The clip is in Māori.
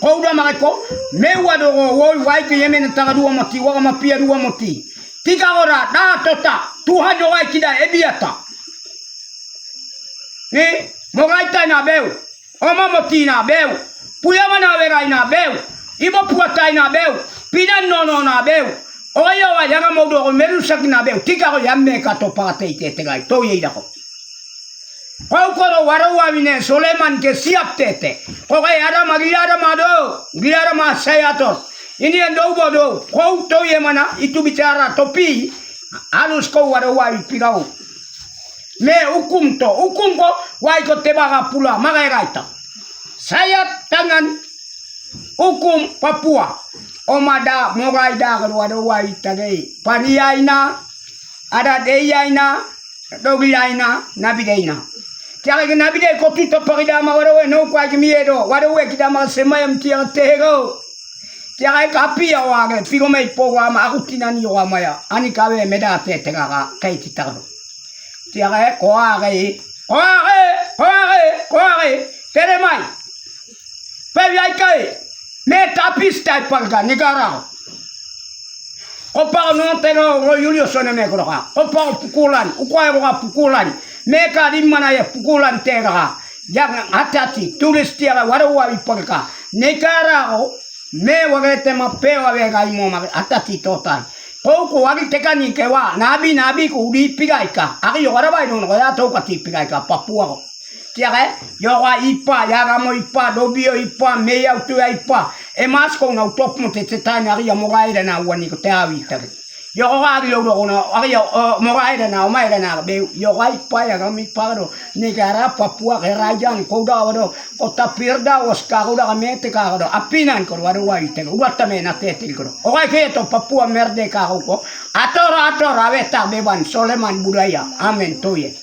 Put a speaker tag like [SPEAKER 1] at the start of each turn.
[SPEAKER 1] Kouda mareko me wado wo wai ke yemen tagadua mati wa mapia dua mati. Tika ora da tota Tuhan yo wai kida ebiata. Ni mogaita na beu. Oma moti na beu. Puya mana vera na beu. Ibo puata na beu. Pina no na beu. Oyo wa yaga modo meru sakina beu. Tika ko yamme ka to pate ite tegai to ye dako. Kau koro warawa mine Soleman ke siap tete. Kau kaya ada magiara mado, giara masayator. Ini yang do bodo. Kau tahu ye mana itu bicara topi. Harus kau warawa pigau. Me hukum ko wai ko tebaga pula magai gaita. Saya tangan hukum Papua. Omada mogai da warawa itage. Paniaina ada deyaina, dogilaina, nabideina. Tiara ke nabi dai kopi to parida ma warawe no kwa ke miedo warawe kita ma semayam tiara tego tiara kapi ya wage figo mai po wa ma akutina ni wa maya ani kawe meda te tega kai titaro tiara ko age tere mai pe ya kai me tapis tai parga negara opa no tego ro Julio sone me ko ka opa pukulan ukwa ro pukulan Meka di mana ya pukulan tera yang hati-hati tulis tiara warawa iporka negara o me wagete mapewa vega imo hati-hati total koko wagi tekani kewa nabi ku di pigaika ari warawa no ya to kati pigaika Papua tiara yo wa ipa ya gamo ipa dobio ipa me ya tu ipa e mas ko na top mo tetani ari ya mogaira na wani ko tawi tare yo ari lo no ari mogaira na omaira na be yo ai pa ya gami paro negara Papua ke rajang ko da wado ko tapirda oska ko da mete ka do apinan ko wado wai te uata me na tetil ko o ai ke to Papua merde ka ko ator aveta beban Soleman budaya amen toye